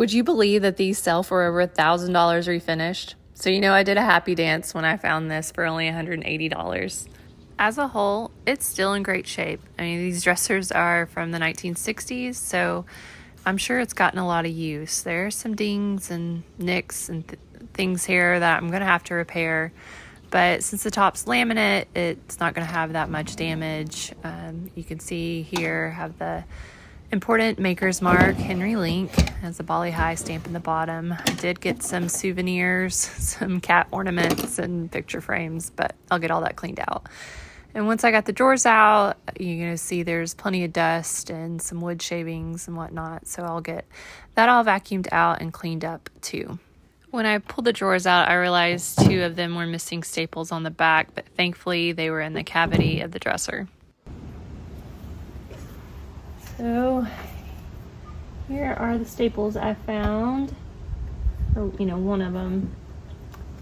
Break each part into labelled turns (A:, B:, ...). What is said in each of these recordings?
A: Would you believe that these sell for over $1,000 refinished? So you know I did a happy dance when I found this for only $180. As a whole, it's still in great shape. I mean, these dressers are from the 1960s, so I'm sure it's gotten a lot of use. There are some dings and nicks and things here that I'm going to have to repair. But since the top's laminate, it's not going to have that much damage. You can see here, have the important maker's mark, Henry Link, has a Bali High stamp in the bottom. I did get some souvenirs, some cat ornaments and picture frames, but I'll get all that cleaned out. And once I got the drawers out, you're going to see there's plenty of dust and some wood shavings and whatnot. So I'll get that all vacuumed out and cleaned up too. When I pulled the drawers out, I realized 2 of them were missing staples on the back, but thankfully they were in the cavity of the dresser. So here are the staples I found, or one of them.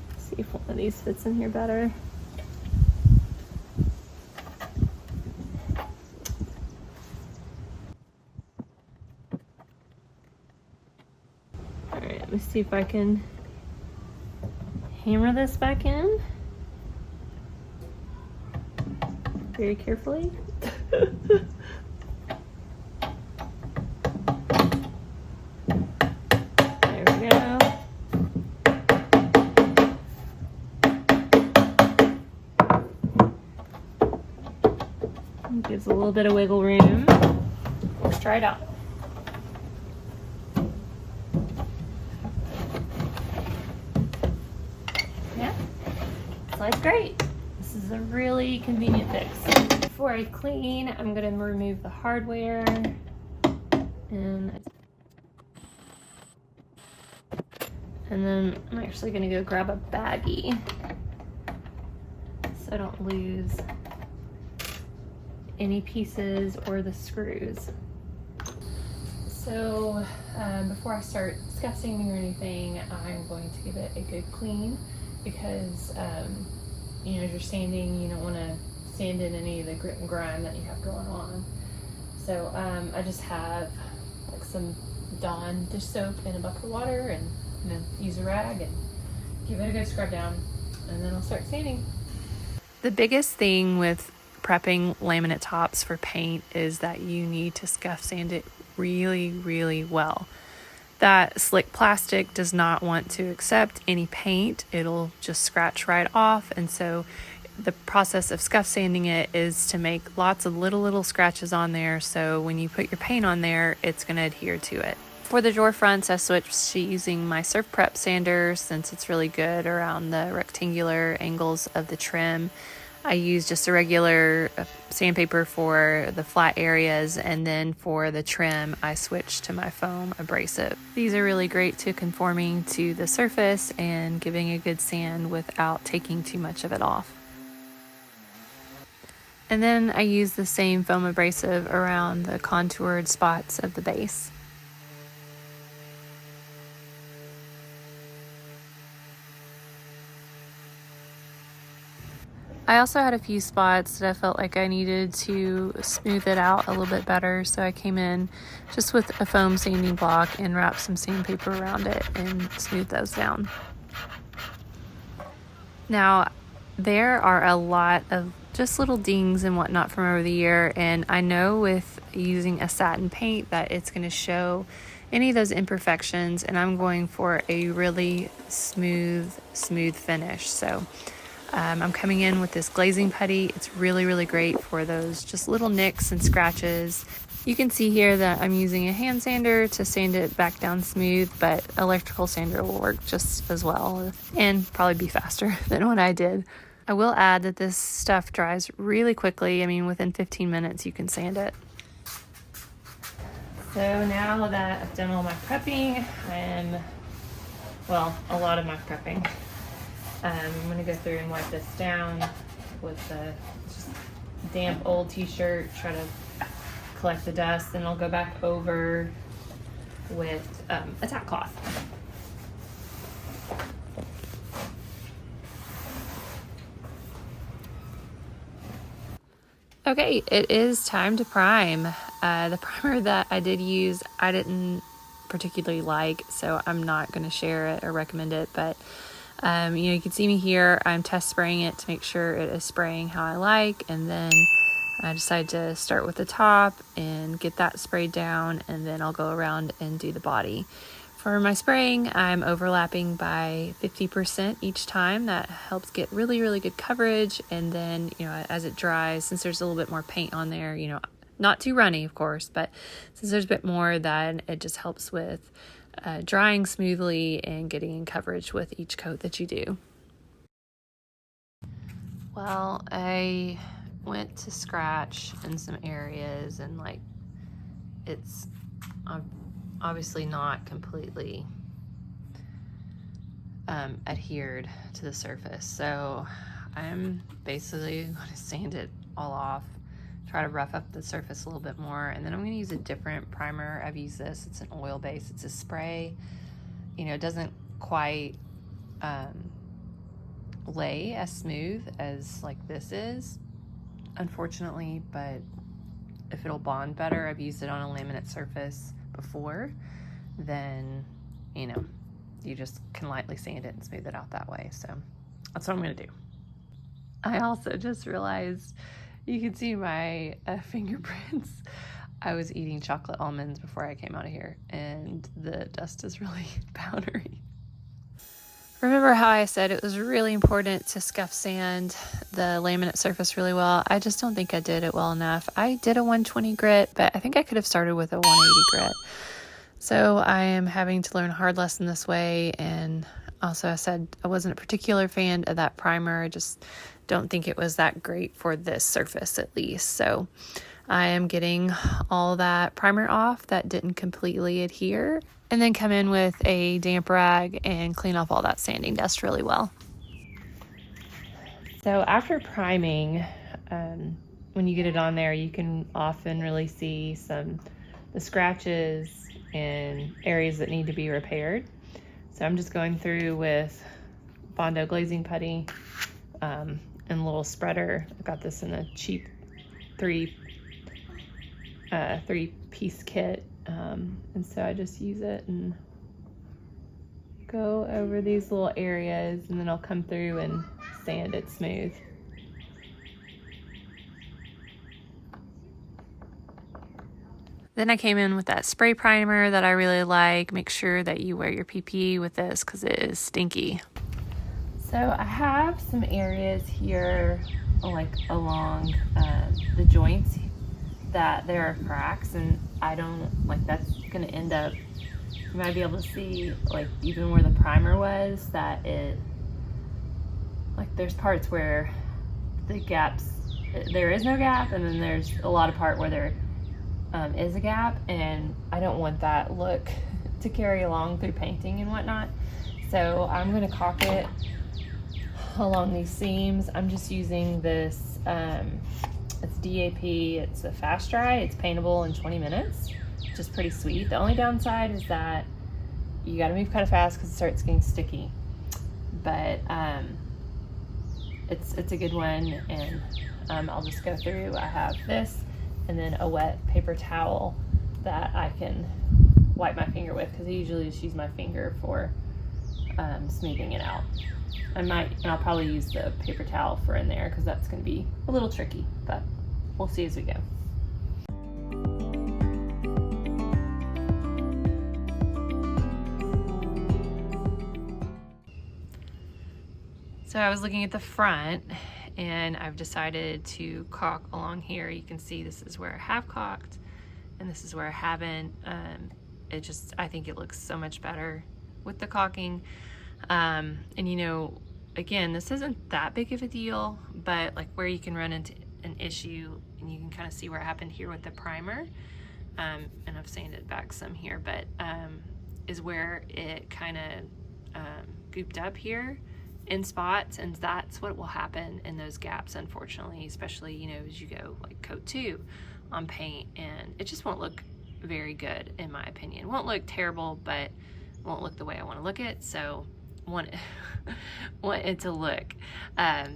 A: Let's see if one of these fits in here better. All right, let me see if I can hammer this back in very carefully. Gives a little bit of wiggle room. Let's try it out. Yeah, slides great. This is a really convenient fix. Before I clean, I'm going to remove the hardware. And then I'm actually going to go grab a baggie so I don't lose any pieces or the screws. So before I start scuff sanding or anything, I'm going to give it a good clean because as you're sanding, you don't want to sand in any of the grit and grime that you have going on. So I just have like some Dawn dish soap in a bucket of water, and I'm gonna use a rag and give it a good scrub down, and then I'll start sanding. The biggest thing with prepping laminate tops for paint is that you need to scuff sand it really, really well. That slick plastic does not want to accept any paint. It'll just scratch right off. And so the process of scuff sanding it is to make lots of little scratches on there. So when you put your paint on there, it's going to adhere to it. For the drawer fronts, I switched to using my Surf Prep sander since it's really good around the rectangular angles of the trim. I use just a regular sandpaper for the flat areas, and then for the trim, I switched to my foam abrasive. These are really great to conforming to the surface and giving a good sand without taking too much of it off. And then I use the same foam abrasive around the contoured spots of the base. I also had a few spots that I felt like I needed to smooth it out a little bit better, so I came in just with a foam sanding block and wrapped some sandpaper around it and smoothed those down. Now, there are a lot of just little dings and whatnot from over the year, and I know with using a satin paint that it's going to show any of those imperfections, and I'm going for a really smooth finish. So I'm coming in with this glazing putty. It's really great for those just little nicks and scratches. You can see here that I'm using a hand sander to sand it back down smooth, but electrical sander will work just as well and probably be faster than what I did. I will add that this stuff dries really quickly. I mean, within 15 minutes you can sand it. So now that I've done all my prepping, a lot of my prepping, I'm going to go through and wipe this down with the just damp old t-shirt, try to collect the dust, and I'll go back over with a tap cloth. Okay, it is time to prime. The primer that I did use, I didn't particularly like, so I'm not going to share it or recommend it. But you can see me here. I'm test spraying it to make sure it is spraying how I like, and then I decided to start with the top and get that sprayed down, and then I'll go around and do the body. For my spraying, I'm overlapping by 50% each time. That helps get really, really good coverage. And then, as it dries, since there's a little bit more paint on there, not too runny, of course, but since there's a bit more, then it just helps with drying smoothly and getting in coverage with each coat that you do. Well, I went to scratch in some areas, and it's obviously not completely adhered to the surface, so I'm basically going to sand it all off, try to rough up the surface a little bit more, and then I'm going to use a different primer. I've used this. It's an oil base. It's a spray. It doesn't quite lay as smooth as this is, unfortunately, but if it'll bond better, I've used it on a laminate surface before, then you just can lightly sand it and smooth it out that way. So that's what I'm going to do. I also just realized you can see my fingerprints. I was eating chocolate almonds before I came out of here, and the dust is really powdery. Remember how I said it was really important to scuff sand the laminate surface really well? I just don't think I did it well enough. I did a 120 grit, but I think I could have started with a 180 grit. So I am having to learn a hard lesson this way. And also, I said I wasn't a particular fan of that primer. I just don't think it was that great for this surface, at least. So I am getting all that primer off that didn't completely adhere, and then come in with a damp rag and clean off all that sanding dust really well. So after priming, when you get it on there, you can often really see the scratches and areas that need to be repaired. So I'm just going through with Bondo glazing putty and a little spreader. I got this in a cheap three-piece kit, and so I just use it and go over these little areas, and then I'll come through and sand it smooth. Then I came in with that spray primer that I really like. Make sure that you wear your PPE with this because it is stinky. So I have some areas here along the joints that there are cracks, and I don't that's gonna end up, you might be able to see even where the primer was, that it there's parts where the gaps, there is no gap, and then there's a lot of part where there is a gap, and I don't want that look to carry along through painting and whatnot. So I'm gonna caulk it along these seams. I'm just using this it's DAP, it's a fast dry, it's paintable in 20 minutes, which is pretty sweet. The only downside is that you gotta move kind of fast because it starts getting sticky, but it's a good one. And I'll just go through. I have this and then a wet paper towel that I can wipe my finger with, because I usually just use my finger for smoothing it out. I'll probably use the paper towel for in there because that's going to be a little tricky, but we'll see as we go. So I was looking at the front, and I've decided to caulk along here. You can see this is where I have caulked, and this is where I haven't. I think it looks so much better with the caulking. And again, this isn't that big of a deal, but where you can run into an issue, and you can kind of see where it happened here with the primer, and I've sanded back some here, but is where it kind of gooped up here in spots, and that's what will happen in those gaps, unfortunately, especially as you go coat 2 on paint, and it just won't look very good, in my opinion. It won't look terrible, but it won't look the way I want to look it. So want it to look.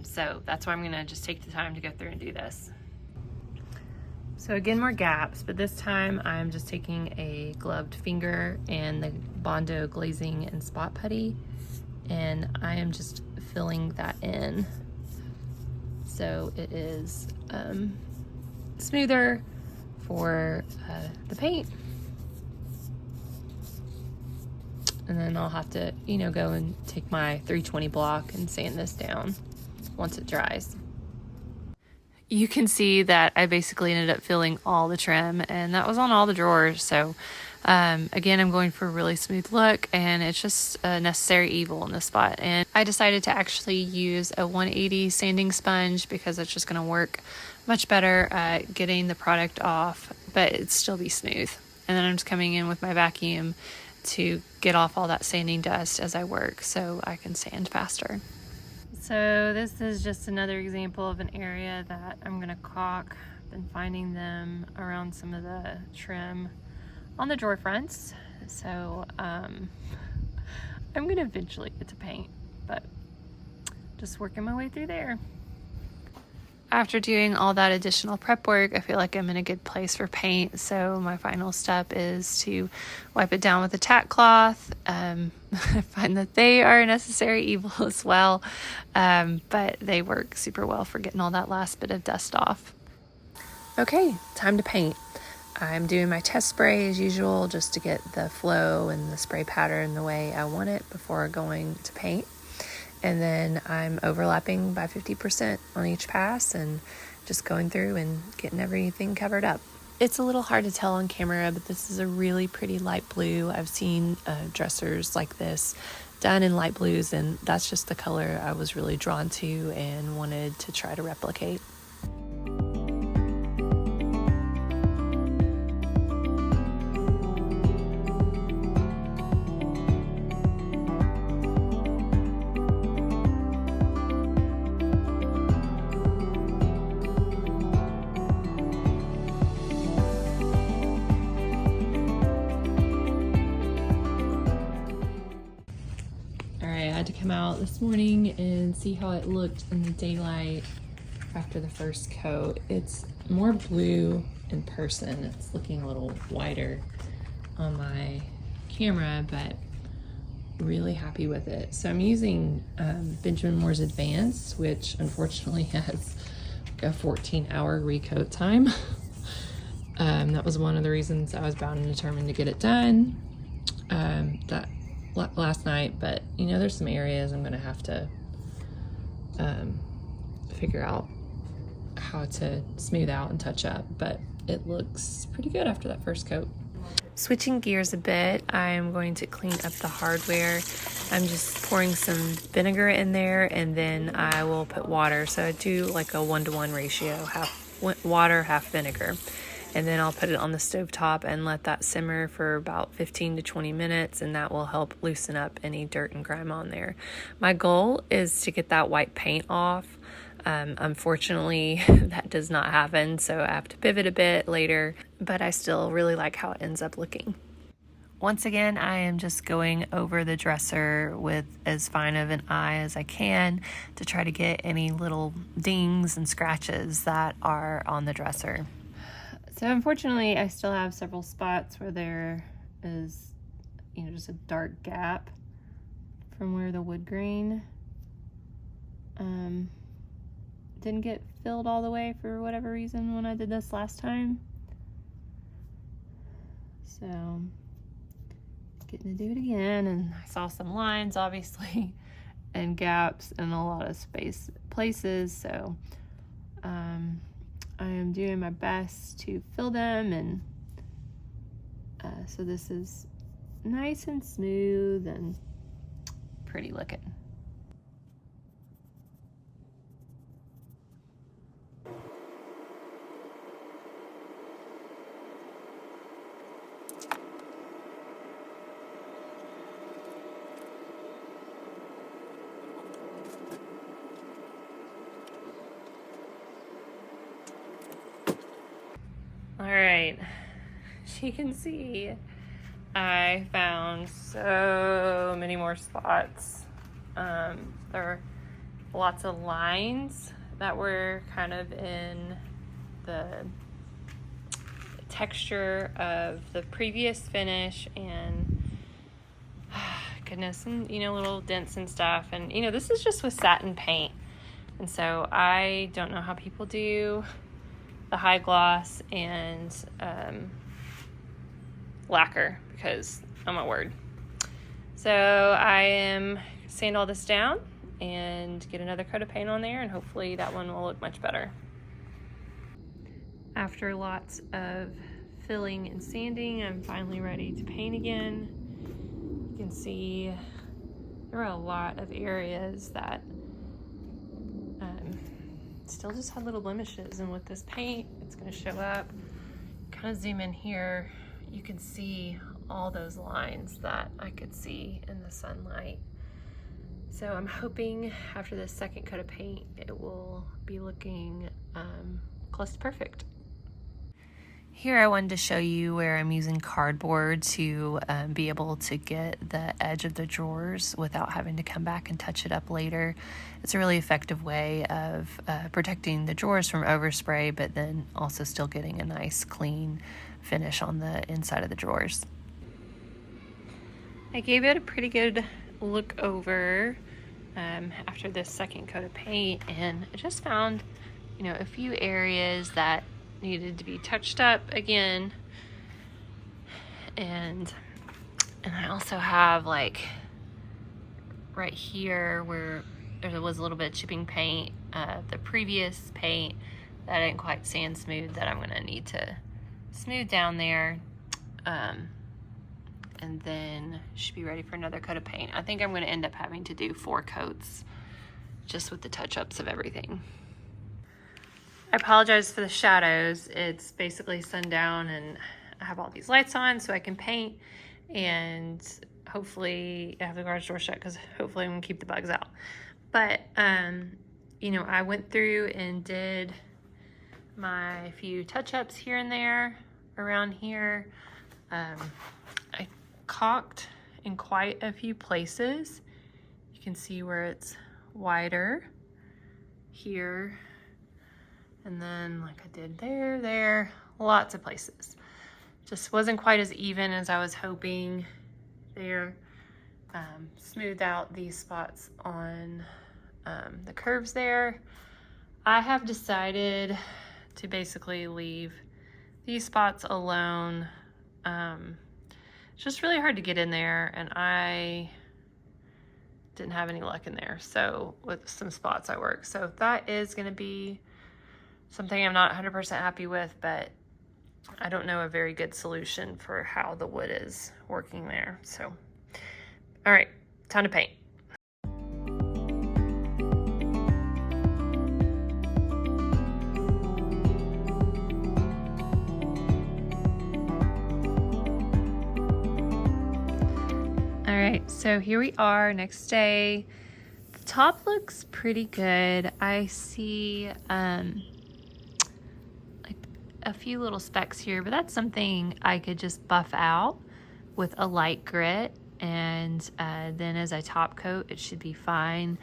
A: So that's why I'm gonna just take the time to go through and do this. So again, more gaps, but this time I'm just taking a gloved finger and the Bondo glazing and spot putty, and I am just filling that in so it is smoother for the paint. And then I'll have to, you know, go and take my 320 block and sand this down once it dries. You can see that I basically ended up filling all the trim, and that was on all the drawers. So again, I'm going for a really smooth look, and it's just a necessary evil in this spot. And I decided to actually use a 180 sanding sponge because it's just going to work much better at getting the product off, but it'd still be smooth. And then I'm just coming in with my vacuum to get off all that sanding dust as I work so I can sand faster. So this is just another example of an area that I'm gonna caulk. I've been finding them around some of the trim on the drawer fronts. So I'm gonna eventually get to paint, but just working my way through there. After doing all that additional prep work, I feel like I'm in a good place for paint. So my final step is to wipe it down with a tack cloth. I find that they are a necessary evil as well, but they work super well for getting all that last bit of dust off. Okay, time to paint. I'm doing my test spray as usual just to get the flow and the spray pattern the way I want it before going to paint. And then I'm overlapping by 50% on each pass and just going through and getting everything covered up. It's a little hard to tell on camera, but this is a really pretty light blue. I've seen dressers like this done in light blues, and that's just the color I was really drawn to and wanted to try to replicate. To come out this morning and see how it looked in the daylight after the first coat. It's more blue in person. It's looking a little whiter on my camera, but really happy with it. So I'm using Benjamin Moore's Advanced, which unfortunately has like a 14-hour recoat time. That was one of the reasons I was bound and determined to get it done last night, but you know, there's some areas I'm gonna have to figure out how to smooth out and touch up, but it looks pretty good after that first coat. Switching gears a bit, I'm going to clean up the hardware. I'm just pouring some vinegar in there, and then I will put water. So I do like a 1-to-1 ratio, half water, half vinegar. And then I'll put it on the stovetop and let that simmer for about 15 to 20 minutes, and that will help loosen up any dirt and grime on there. My goal is to get that white paint off. Unfortunately, that does not happen, so I have to pivot a bit later, but I still really like how it ends up looking. Once again, I am just going over the dresser with as fine of an eye as I can to try to get any little dings and scratches that are on the dresser. So unfortunately, I still have several spots where there is, you know, just a dark gap from where the wood grain didn't get filled all the way for whatever reason when I did this last time. So getting to do it again, and I saw some lines obviously and gaps in a lot of places, so I am doing my best to fill them, and so this is nice and smooth and pretty looking. Alright, as you can see, I found so many more spots. There were lots of lines that were kind of in the texture of the previous finish, and goodness, and little dents and stuff. And this is just with satin paint, and so I don't know how people do the high gloss and lacquer, because oh my word. So I am sand all this down and get another coat of paint on there, and hopefully that one will look much better. After lots of filling and sanding, I'm finally ready to paint again. You can see there are a lot of areas that still just had little blemishes, and with this paint it's going to show up. Kind of zoom in here, you can see all those lines that I could see in the sunlight. So I'm hoping after this second coat of paint it will be looking close to perfect. Here I wanted to show you where I'm using cardboard to be able to get the edge of the drawers without having to come back and touch it up later. It's a really effective way of protecting the drawers from overspray, but then also still getting a nice clean finish on the inside of the drawers. I gave it a pretty good look over after this second coat of paint, and I just found a few areas that needed to be touched up again, and I also have like right here where there was a little bit of chipping paint, the previous paint that I didn't quite sand smooth, that I'm gonna need to smooth down there, and then should be ready for another coat of paint. I think I'm gonna end up having to do 4 coats just with the touch-ups of everything. I apologize for the shadows. It's basically sundown and I have all these lights on so I can paint, and hopefully I have the garage door shut because hopefully I'm gonna keep the bugs out. But I went through and did my few touch-ups here and there around here. I caulked in quite a few places. You can see where it's wider here, and then like I did there, lots of places. Just wasn't quite as even as I was hoping there. Smoothed out these spots on the curves there. I have decided to basically leave these spots alone. It's just really hard to get in there, and I didn't have any luck in there. So with some spots I work. So that is gonna be something I'm not 100% happy with, but I don't know a very good solution for how the wood is working there. So, all right, time to paint. All right, so here we are, next day. The top looks pretty good. I see like a few little specks here, but that's something I could just buff out with a light grit, and then as I top coat, it should be fine.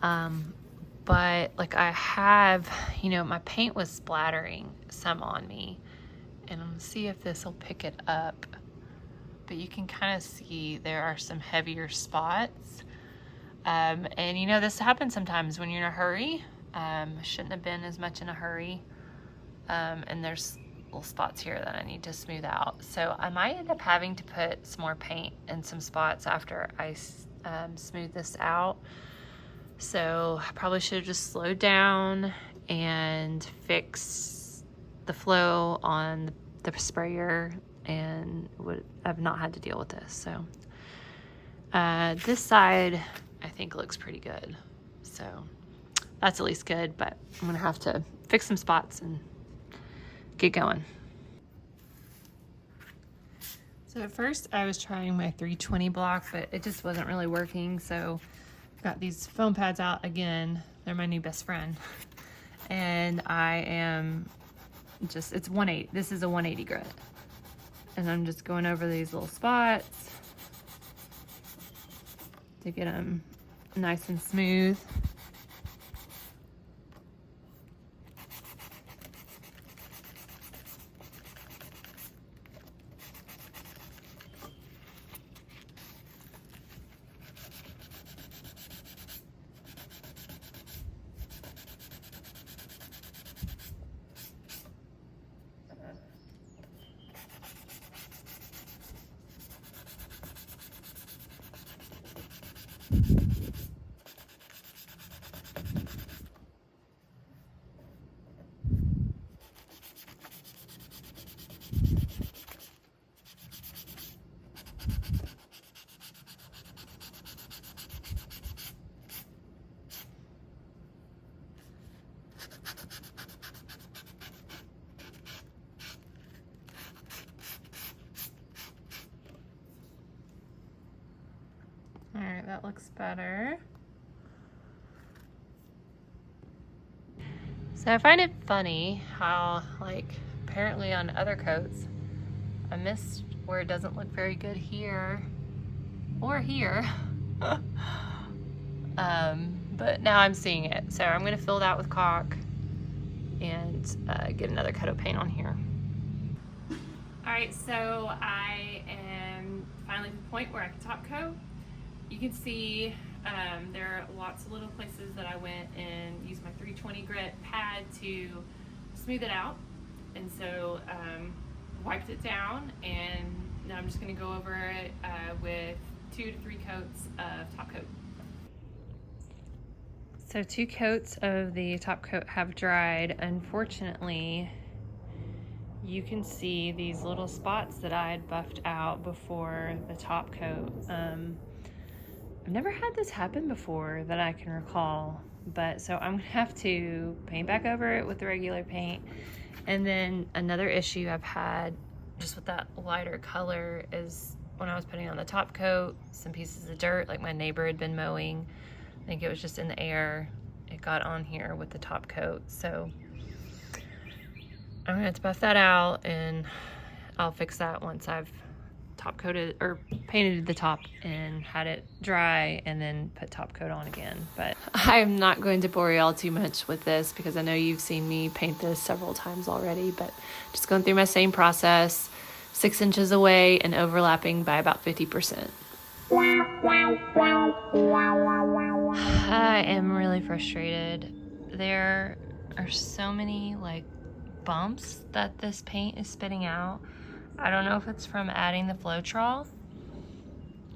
A: But like I have, my paint was splattering some on me, and I'm gonna see if this will pick it up. But you can kind of see there are some heavier spots. And this happens sometimes when you're in a hurry. Shouldn't have been as much in a hurry. And there's little spots here that I need to smooth out. So I might end up having to put some more paint in some spots after I smooth this out. So I probably should have just slowed down and fixed the flow on the sprayer, and I've not had to deal with this. So this side I think looks pretty good, so that's at least good, but I'm gonna have to fix some spots and get going. So at first I was trying my 320 block, but it just wasn't really working, so I've got these foam pads out again. They're my new best friend, and I am just, it's 180. This is a 180 grit. And I'm just going over these little spots to get them nice and smooth. All right, that looks better. So I find it funny how, like, apparently on other coats, I missed where it doesn't look very good here or here. But now I'm seeing it. So I'm gonna fill that with caulk and get another coat of paint on here. All right, so I am finally at the point where I can top coat. You can see there are lots of little places that I went and used my 320 grit pad to smooth it out. And so wiped it down, and now I'm just gonna go over it with 2 to 3 coats of top coat. So 2 coats of the top coat have dried. Unfortunately, you can see these little spots that I had buffed out before the top coat. I've never had this happen before that I can recall, but so I'm gonna have to paint back over it with the regular paint. And then another issue I've had just with that lighter color is when I was putting on the top coat, some pieces of dirt, like my neighbor had been mowing, I think it was just in the air, it got on here with the top coat. So I'm gonna have to buff that out, and I'll fix that once I've top coated or painted the top and had it dry, and then put top coat on again. But I'm not going to bore y'all too much with this because I know you've seen me paint this several times already, but just going through my same process, 6 inches away and overlapping by about 50%. I am really frustrated. There are so many like bumps that this paint is spitting out. I don't know if it's from adding the Floetrol,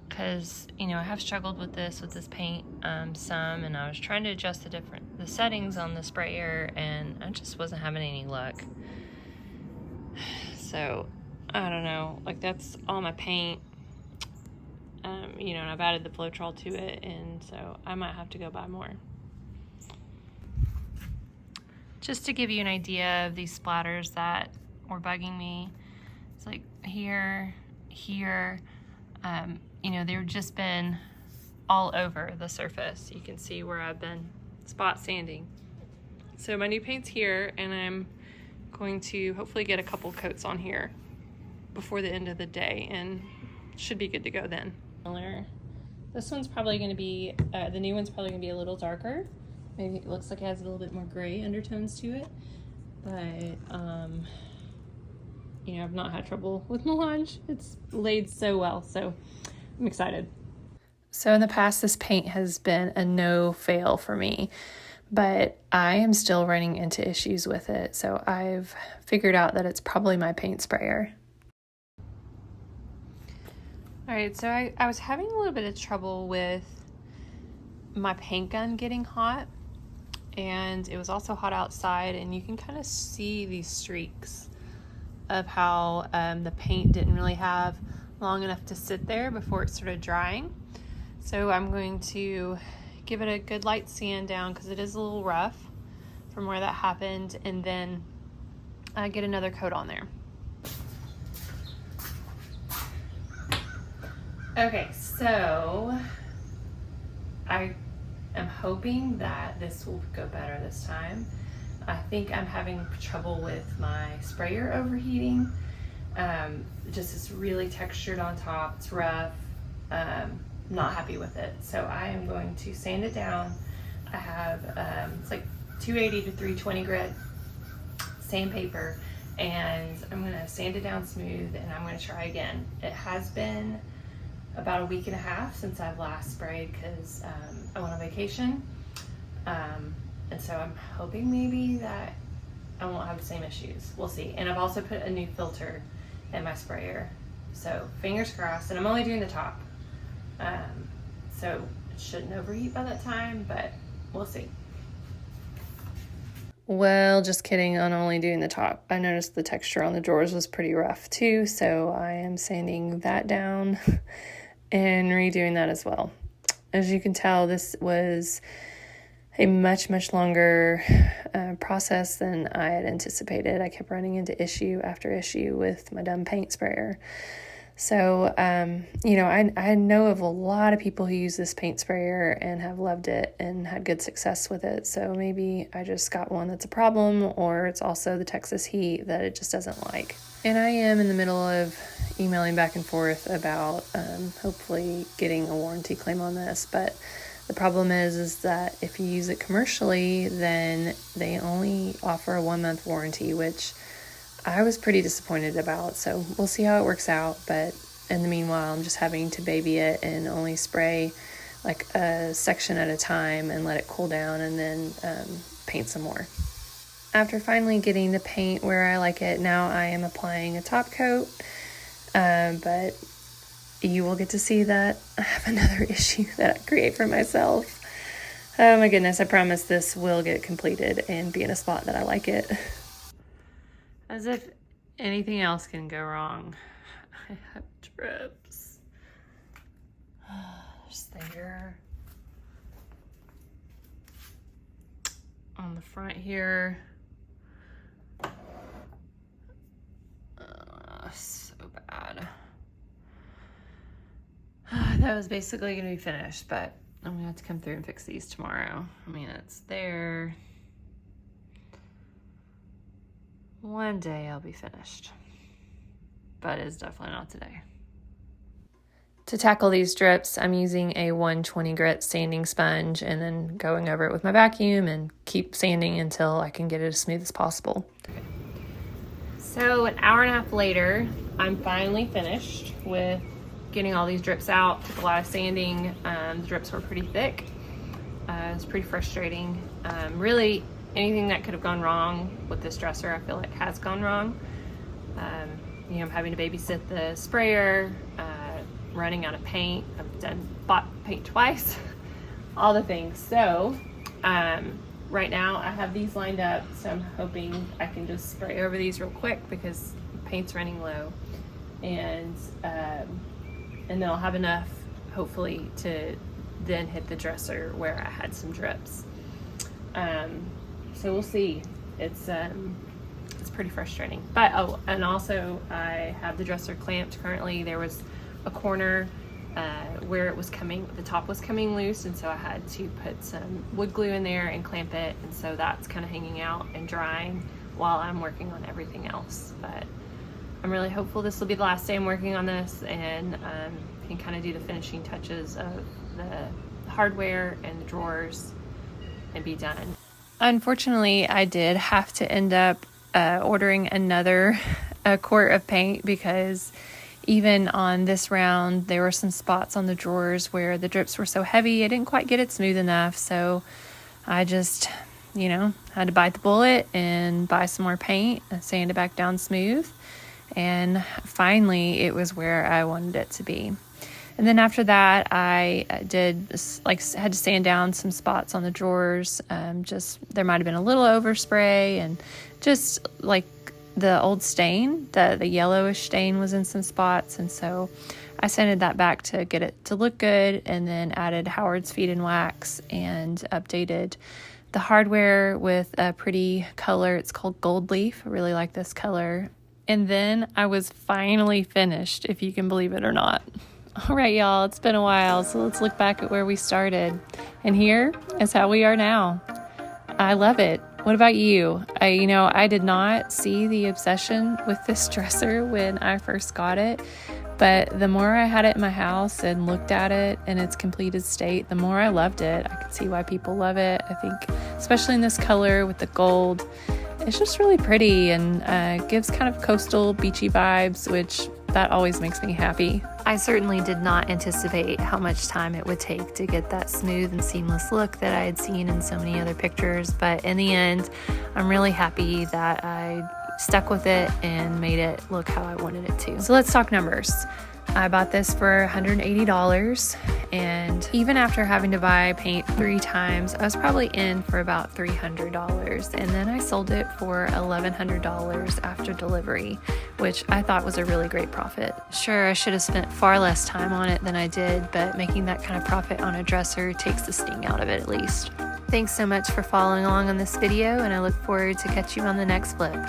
A: because I have struggled with this paint some, and I was trying to adjust the settings on the sprayer, and I just wasn't having any luck. So I don't know, like that's all my paint, and I've added the Floetrol to it, and so I might have to go buy more. Just to give you an idea of these splatters that were bugging me, it's like here, they've just been all over the surface. You can see where I've been spot sanding. So my new paint's here, and I'm going to hopefully get a couple coats on here before the end of the day, and should be good to go then. This one's probably going to be, the new one's probably going to be a little darker. Maybe it looks like it has a little bit more gray undertones to it, but I've not had trouble with melange. It's laid so well, so I'm excited. So in the past, this paint has been a no fail for me, but I am still running into issues with it. So I've figured out that it's probably my paint sprayer. All right, so I was having a little bit of trouble with my paint gun getting hot, and it was also hot outside, and you can kind of see these streaks of how the paint didn't really have long enough to sit there before it started drying. So I'm going to give it a good light sand down because it is a little rough from where that happened, and then get another coat on there. Okay, so I am hoping that this will go better this time. I think I'm having trouble with my sprayer overheating. Just is really textured on top, it's rough, not happy with it. So I am going to sand it down. I have, it's like 280 to 320 grit sandpaper, and I'm gonna sand it down smooth, and I'm gonna try again. It has been about a week and a half since I've last sprayed because I went on vacation. And so I'm hoping maybe that I won't have the same issues. We'll see. And I've also put a new filter in my sprayer. So fingers crossed, and I'm only doing the top. So it shouldn't overheat by that time, but we'll see. Well, just kidding on only doing the top. I noticed the texture on the drawers was pretty rough too, so I am sanding that down and redoing that as well. As you can tell, this was a much longer process than I had anticipated. I kept running into issue after issue with my dumb paint sprayer. So, you know, I know of a lot of people who use this paint sprayer and have loved it and had good success with it. So maybe I just got one that's a problem, or it's also the Texas heat that it just doesn't like. And I am in the middle of emailing back and forth about hopefully getting a warranty claim on this. But the problem is that if you use it commercially, then they only offer a 1-month warranty, which I was pretty disappointed about. So we'll see how it works out. But in the meanwhile, I'm just having to baby it and only spray like a section at a time and let it cool down, and then paint some more. After finally getting the paint where I like it, now I am applying a top coat. But you will get to see that I have another issue that I create for myself. Oh my goodness, I promise this will get completed and be in a spot that I like it. As if anything else can go wrong. I have drips. Just there. On the front here. So bad. That was basically going to be finished, but I'm going to have to come through and fix these tomorrow. I mean, it's there. One day I'll be finished, but it's definitely not today. To tackle these drips, I'm using a 120 grit sanding sponge and then going over it with my vacuum and keep sanding until I can get it as smooth as possible. Okay. So an hour and a half later, I'm finally finished with getting all these drips out. Took a lot of sanding. The drips were pretty thick. It was pretty frustrating. Really, anything that could have gone wrong with this dresser, I feel like has gone wrong. You know, I'm having to babysit the sprayer, running out of paint. I've bought paint twice, all the things. So right now I have these lined up, so I'm hoping I can just spray over these real quick because paint's running low, and then I'll have enough, hopefully, to then hit the dresser where I had some drips. So we'll see. It's pretty frustrating. But oh, and also I have the dresser clamped currently. There was a corner where it was coming, the top was coming loose, and so I had to put some wood glue in there and clamp it, and so that's kind of hanging out and drying while I'm working on everything else. But I'm really hopeful this will be the last day I'm working on this, and can kind of do the finishing touches of the hardware and the drawers and be done. Unfortunately, I did have to end up ordering another quart of paint because even on this round, there were some spots on the drawers where the drips were so heavy, I didn't quite get it smooth enough. So I just, you know, had to bite the bullet and buy some more paint and sand it back down smooth. And finally, it was where I wanted it to be. And then after that, I had to sand down some spots on the drawers. There might have been a little overspray, and just like the old stain, the yellowish stain was in some spots. And so I sanded that back to get it to look good, and then added Howard's Feed and Wax and updated the hardware with a pretty color. It's called Gold Leaf. I really like this color. And then I was finally finished, if you can believe it or not. All right, y'all, it's been a while, so let's look back at where we started. And here is how we are now. I love it. What about you? I did not see the obsession with this dresser when I first got it, but the more I had it in my house and looked at it in its completed state, the more I loved it. I could see why people love it. I think, especially in this color with the gold, it's just really pretty and gives kind of coastal, beachy vibes, which that always makes me happy. I certainly did not anticipate how much time it would take to get that smooth and seamless look that I had seen in so many other pictures, but in the end, I'm really happy that I stuck with it and made it look how I wanted it to. So let's talk numbers. I bought this for $180, and even after having to buy paint 3 times, I was probably in for about $300, and then I sold it for $1,100 after delivery, which I thought was a really great profit. Sure, I should have spent far less time on it than I did, but making that kind of profit on a dresser takes the sting out of it at least. Thanks so much for following along on this video, and I look forward to catch you on the next flip.